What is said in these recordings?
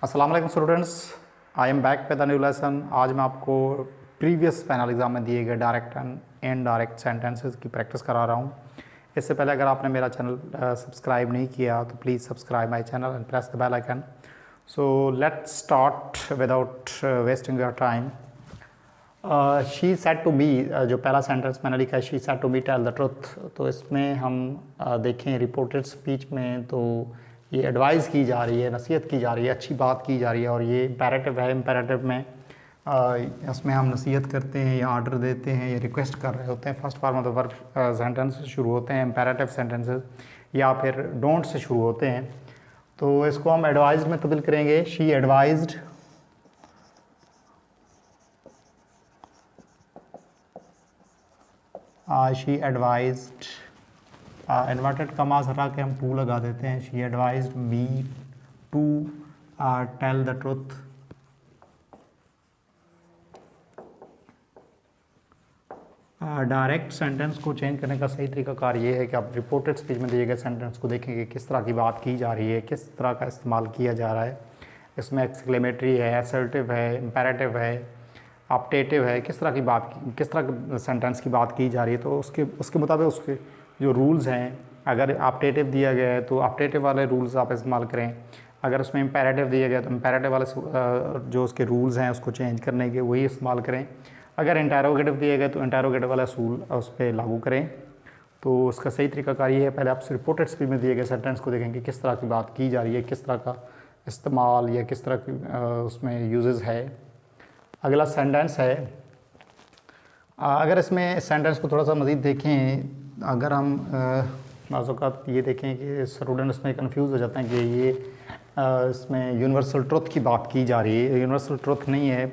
अस्सलाम वालेकुम students, I am back with the new lesson. आज मैं आपको प्रीवियस फाइनल एग्जाम में दिए गए डायरेक्ट एंड इनडायरेक्ट सेंटेंसेस की प्रैक्टिस करा रहा हूँ। इससे पहले अगर आपने मेरा चैनल सब्सक्राइब नहीं किया तो please subscribe my channel and press the bell icon. So let's start without wasting your time. She said to me, जो पहला सेंटेंस मैंने लिखा है, she said to me tell the truth. तो इसमें हम देखें रिपोर्टेड स्पीच में तो ये एडवाइस की जा रही है, नसीहत की जा रही है, अच्छी बात की जा रही है और ये इम्पेरेटिव है। इम्पेरेटिव में इसमें हम नसीहत करते हैं या ऑर्डर देते हैं या रिक्वेस्ट कर रहे होते हैं। First form of the verb sentence शुरू होते हैं इम्पेरेटिव सेंटेंसेस या फिर डोंट से शुरू होते हैं। तो इसको हम एडवाइज्ड में तब्दील करेंगे। She advised, she advised, inverted commas हटा के हम टू लगा देते हैं। She advised me to tell the truth. Direct sentence को चेंज करने का सही तरीकाकार ये है कि आप रिपोर्टेड स्पीच में दिए गए सेंटेंस को देखेंगे किस तरह की बात की जा रही है, किस तरह का इस्तेमाल किया जा रहा है। इसमें एक्सक्लेमेटरी है, असर्टिव है, इम्पेरेटिव है, ऑप्टेटिव है, किस तरह की सेंटेंस की बात की जा रही है। तो उसके मुताबिक उसके जो रूल्स हैं, अगर ऑप्टेटिव दिया गया है तो ऑप्टेटिव वाले रूल्स आप इस्तेमाल करें। अगर उसमें इम्पेरेटिव दिया गया तो इम्पेरेटिव वाले जो उसके रूल्स हैं उसको चेंज करने के वही इस्तेमाल करें। अगर इंटेरोगेटिव दिए गए तो इंटेरोगेटिव वाला असूल उस पर लागू करें। तो उसका सही तरीकाकार ये है, पहले आप रिपोर्टेड स्पीच में दिए गए सेंटेंस को देखेंगे किस तरह की बात की जा रही है, किस तरह का इस्तेमाल या किस तरह की उसमें यूजेस है। अगला सेंटेंस है, अगर इसमें सेंटेंस को थोड़ा सा मज़ीद देखें, अगर हम बाज़ ये देखें कि स्टूडेंट इसमें कंफ्यूज हो जाते हैं कि ये इसमें यूनिवर्सल ट्रुथ की बात की जा रही है। यूनिवर्सल ट्रुथ नहीं है,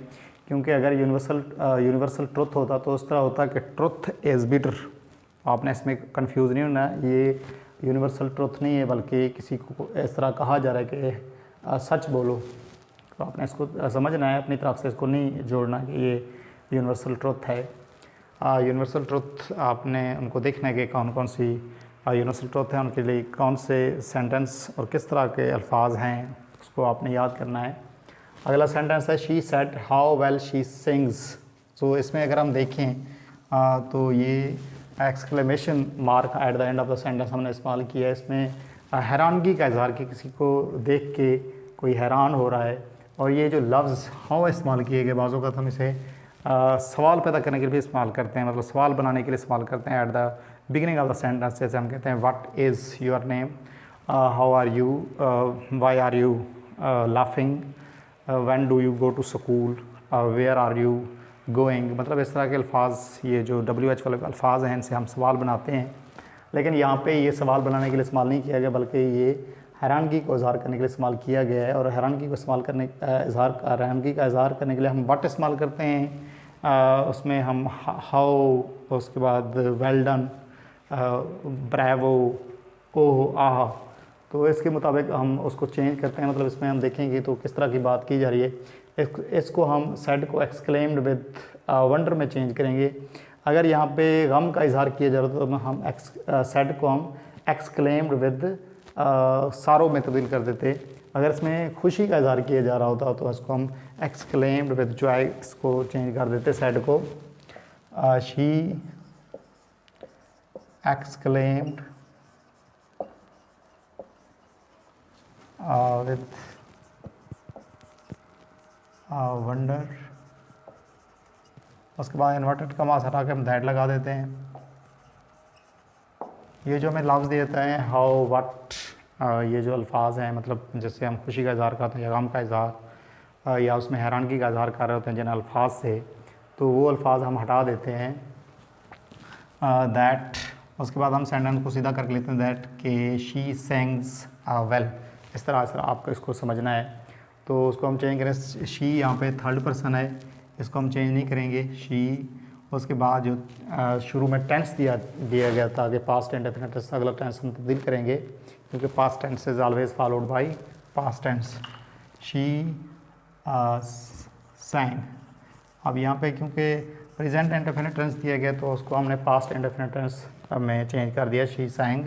क्योंकि अगर यूनिवर्सल ट्रुथ होता तो उस तरह होता कि ट्रुथ इज़ बिटर। आपने इसमें कंफ्यूज नहीं होना, ये यूनिवर्सल ट्रुथ नहीं है, बल्कि किसी को इस तरह कहा जा रहा है कि सच बोलो। तो आपने इसको समझना है, अपनी तरफ से इसको नहीं जोड़ना कि ये यूनिवर्सल ट्रुथ है। यूनिवर्सल ट्रुथ आपने उनको देखना है कि कौन कौन सी यूनिवर्सल ट्रुथ है, उनके लिए कौन से सेंटेंस और किस तरह के अल्फाज हैं, उसको आपने याद करना है। अगला सेंटेंस है, she said how well she sings. तो इसमें अगर हम देखें तो ये exclamation mark at the end of the sentence हमने इस्तेमाल किया है। इसमें हैरानगी का इजहार कि किसी को देख के कोई हैरान हो रहा है। और ये जो लफ्ज़ हाउ इस्तेमाल किए गए, बाज़ों का हम इसे सवाल पैदा करने के लिए इस्तेमाल करते हैं, मतलब सवाल बनाने के लिए इस्तेमाल करते हैं at the beginning of the sentence. जैसे हम कहते हैं what is your name, how are you, why are you laughing, when do you go to school, where are you going. मतलब इस तरह के अल्फाज, ये जो WH वाले अल्फाज हैं, इनसे हम सवाल बनाते हैं। लेकिन यहाँ पे ये सवाल बनाने के लिए इस्तेमाल नहीं किया गया, बल्कि ये हैरानगी को इज़हार करने के लिए इस्तेमाल किया गया है। और हैरानगी को हैरानगी का इज़हार करने के लिए हम व्हाट इस्तेमाल करते हैं। उसमें हम हाउ, उसके बाद वेल डन, ब्रेवो, ओह, आह। तो इसके मुताबिक हम उसको चेंज करते हैं। मतलब इसमें हम देखेंगे तो किस तरह की बात की जा रही है। इसको हम सेड को एक्सक्लेम्ड विद वंडर में चेंज करेंगे। अगर यहाँ पे गम का इजहार किया जा रहा तो हम सेड को हम एक्सक्लेम्ड विद सारो में तब्दील कर देते। अगर इसमें खुशी का इजहार किया जा रहा होता तो इसको हम एक्सक्लेम्ड विद जॉय इसको चेंज कर देते सेड को। She exclaimed with wonder. उसके बाद इन्वर्टेड कमास हटा के हम दैट लगा देते हैं। ये जो हमें लफ्ज़ देता है हाउ, व्हाट, ये जो अल्फाज हैं, मतलब जैसे हम खुशी का इजहार करते हैं या गम का इजहार या उसमें हैरानगी का इजहार कर रहे होते हैं जिन अल्फाज से, तो वो अल्फाज हम हटा देते हैं। दैट, उसके बाद हम सेंटेंस को सीधा करके लेते हैं दैट के शी सेंग्स वेल। इस तरह से आपको इसको समझना है। तो उसको हम चेंज करें, शी यहाँ पे थर्ड पर्सन है, इसको हम चेंज नहीं करेंगे शी। उसके बाद जो शुरू में टेंस दिया गया था कि पास्ट इंडेफिनिट टेंस, अगला टेंस हम तब्दील करेंगे क्योंकि past tense is always followed by past tense. She sang। अब यहाँ पे क्योंकि प्रेजेंट इंडेफिनिट टेंस दिया गया तो उसको हमने पास्ट इंडेफिनिट टेंस में चेंज कर दिया। She sang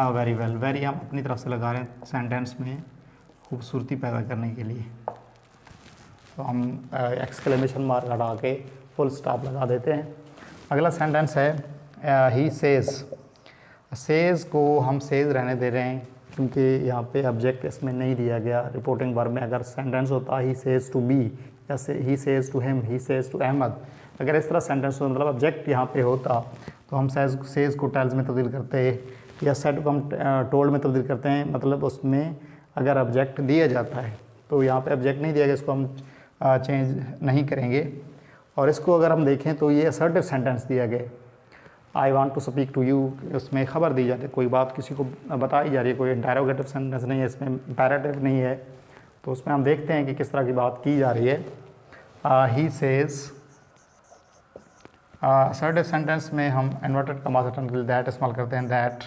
very well. Very हम अपनी तरफ से लगा रहे हैं सेंटेंस में, खूबसूरती पैदा करने के लिए। तो हम एक्सक्लेमेशन मार्क हटा के फुल स्टॉप लगा देते हैं। अगला सेंटेंस है ही सेज़। सेज़ को हम सेज़ रहने दे रहे हैं क्योंकि यहाँ पे ऑब्जेक्ट इसमें नहीं दिया गया। रिपोर्टिंग वर्ब में अगर सेंटेंस होता ही सेज़ टू बी या he says to him, he says to Ahmed, अगर इस तरह सेंटेंस हो मतलब ऑब्जेक्ट यहाँ पे होता तो हम सेज़ को टेल्स में तब्दील करते हैं या सेड को हम टोल्ड में तब्दील करते हैं। मतलब उसमें अगर ऑब्जेक्ट दिया जाता है तो यहाँ पे ऑब्जेक्ट नहीं दिया गया, इसको हम चेंज नहीं करेंगे। और इसको अगर हम देखें तो ये असर्टिव सेंटेंस दिया गया, I want to speak to you, उसमें ख़बर दी जाती है, कोई बात किसी को बताई जा रही है, कोई इंटरोगेटिव सेंटेंस नहीं है, इसमें इंपेरेटिव नहीं है। तो उसमें हम देखते हैं कि किस तरह की बात की जा रही है। ही सेज़, असर्टिव सेंटेंस में हम इन्वर्टेड कॉमास के लिए दैट इस्तेमाल करते हैं, दैट।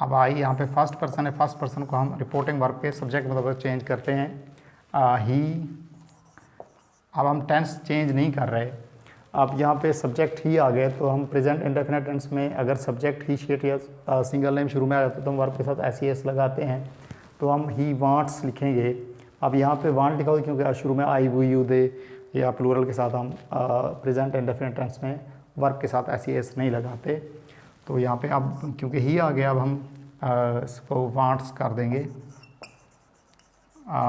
अब आई यहाँ पे फर्स्ट पर्सन है, फर्स्ट पर्सन को हम रिपोर्टिंग वर्ब के सब्जेक्ट मतलब चेंज करते हैं ही। अब हम टेंस चेंज नहीं कर रहे, अब यहाँ पे सब्जेक्ट ही आ गए तो हम प्रेजेंट इंडेफिनिट टेंस में अगर सब्जेक्ट ही शेट या सिंगल नेम शुरू में आ जाता है तो हम वर्ब के साथ एस लगाते हैं, तो हम ही वांट्स लिखेंगे। अब यहाँ पे वांट लिखा हुआ क्योंकि शुरू में आई वी यू दे या प्लूरल के साथ हम प्रेजेंट इंडेफिनिट टेंस में वर्ब के साथ एस नहीं लगाते। तो यहाँ पे अब क्योंकि ही आ गया अब हम इसको वांट्स कर देंगे,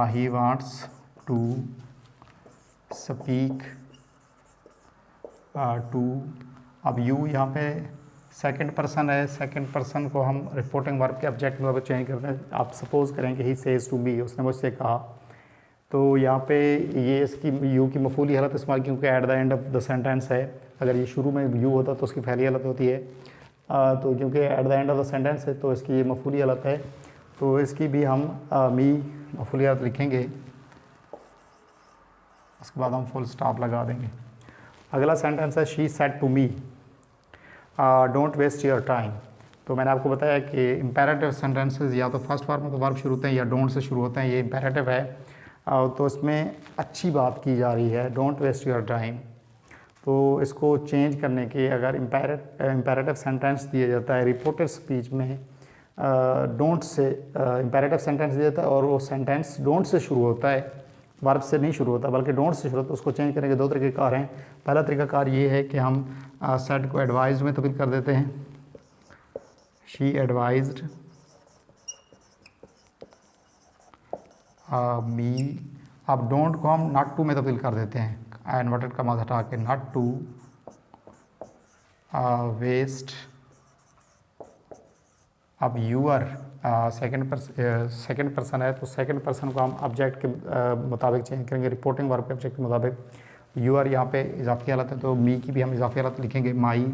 he wants to speak to. अब यू यहाँ पे सेकंड पर्सन है, सेकंड पर्सन को हम रिपोर्टिंग वर्ब के ऑब्जेक्ट में चेंज करते हैं। आप सपोज करें कि ही सेज टू बी, उसने मुझसे कहा, तो यहाँ पे ये इसकी यू की मफूली हालत इस्तेमाल क्योंकि at the end of the sentence है। अगर ये शुरू में यू होता तो उसकी फैली हालत होती है, तो क्योंकि at the end of the sentence है तो इसकी ये मफूली हालत है, तो इसकी भी हम मी मफूली हालत लिखेंगे, उसके बाद हम फुल स्टॉप लगा देंगे। अगला सेंटेंस है she said to me don't waste your time. तो मैंने आपको बताया कि इम्पेरेटिव सेंटेंसेस या तो फर्स्ट फॉर्म में तो वर्ब शुरू होते हैं या डोंट से शुरू होते हैं, ये इम्पेरेटिव है। तो इसमें अच्छी बात की जा रही है, डोंट वेस्ट योर टाइम। तो इसको चेंज करने के अगर इम्पेरेटिव सेंटेंस दिया जाता है रिपोर्टेड स्पीच में, डोंट से इम्पेरेटिव सेंटेंस दिया जाता है और वो सेंटेंस डोंट से शुरू होता है, वर्ब से नहीं शुरू होता बल्कि डोंट से शुरू होता है, तो उसको चेंज करने के दो तरीक़ेकार हैं। पहला तरीक़ाकार ये है कि हम सेड को एडवाइज में तब्दील कर देते हैं, शी एडवाइज्ड मी। अब डोंट को हम नॉट टू में तब्दील कर देते हैं, इन्वर्टेड कॉमास हटा के, नॉट टू वेस्ट। अब यूअर सेकंड पर्सन है तो सेकंड पर्सन को हम ऑब्जेक्ट के मुताबिक चेंज करेंगे, रिपोर्टिंग वर्ब के ऑब्जेक्ट के मुताबिक। यूअर यहाँ पे इजाफी हालत है तो मी की भी हम इजाफी हालत लिखेंगे, माई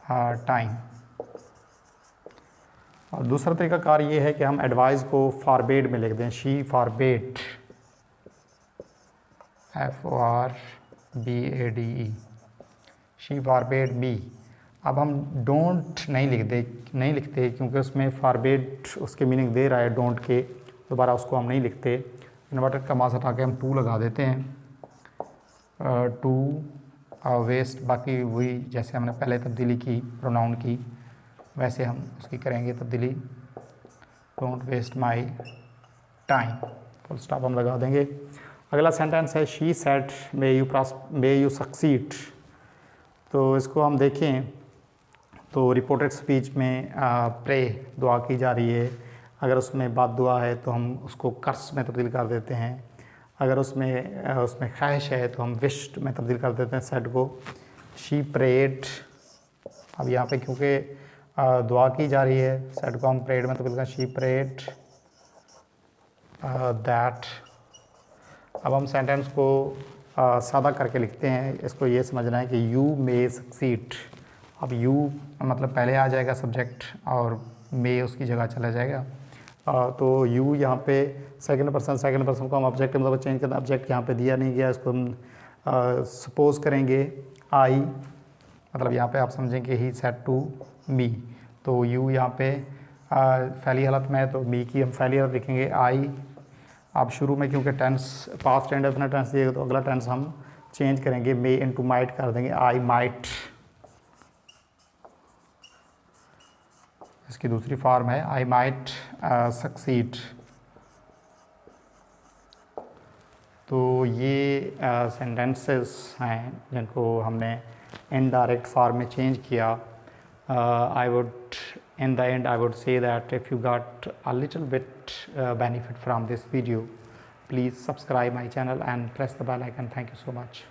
टाइम। और दूसरा तरीक़ाकार ये है कि हम एडवाइस को फॉरबेड में लिख दें, she forbade, FORBADE, she forbade me. अब हम डोंट नहीं लिखते क्योंकि उसमें फॉरबेड उसके मीनिंग दे रहा है डोंट के, दोबारा उसको हम नहीं लिखते। इन्वर्टेड कॉमास हटा के हम टू लगा देते हैं, टू वेस्ट। बाकी वही जैसे हमने पहले तब्दीली की प्रोनाउन की वैसे हम उसकी करेंगे तब्दीली, don't waste my time, full stop हम लगा देंगे। अगला सेंटेंस है she said may you succeed. तो इसको हम देखें तो रिपोर्टेड स्पीच में प्रे दुआ की जा रही है, अगर उसमें बात दुआ है तो हम उसको कर्स में तब्दील कर देते हैं, अगर उसमें ख्वाहिश है तो हम विश्ड में तब्दील कर देते हैं सेड को, शी प्रेड। अब यहाँ पे क्योंकि दुआ की जा रही है, सेड को हम प्रेड में तब्दील करें, शी प्रेड दैट। अब हम सेंटेंस को सादा करके लिखते हैं, इसको ये समझना है कि यू मे सक्सीड। अब यू मतलब पहले आ जाएगा सब्जेक्ट और मे उसकी जगह चला जाएगा, तो यू यहाँ पे सेकंड पर्सन को हम ऑब्जेक्ट मतलब चेंज करना, ऑब्जेक्ट यहाँ पे दिया नहीं गया, इसको हम सपोज करेंगे आई, मतलब यहाँ पे आप समझेंगे ही सेड टू मी। तो यू यहाँ पे फैली हालत में है तो मी की हम फैली हालत लिखेंगे, आई। अब शुरू में क्योंकि टेंस पास्ट इंडेफिनिट टेंस दिएगा तो अगला टेंस हम चेंज करेंगे, मे इनटू माइट कर देंगे, आई माइट। इसकी दूसरी फॉर्म है आई माइट succeed. तो ये sentences हैं जिनको हमने indirect form में change किया. In the end I would say that if you got a little bit benefit from this video, please subscribe my channel and press the bell icon. Thank you so much.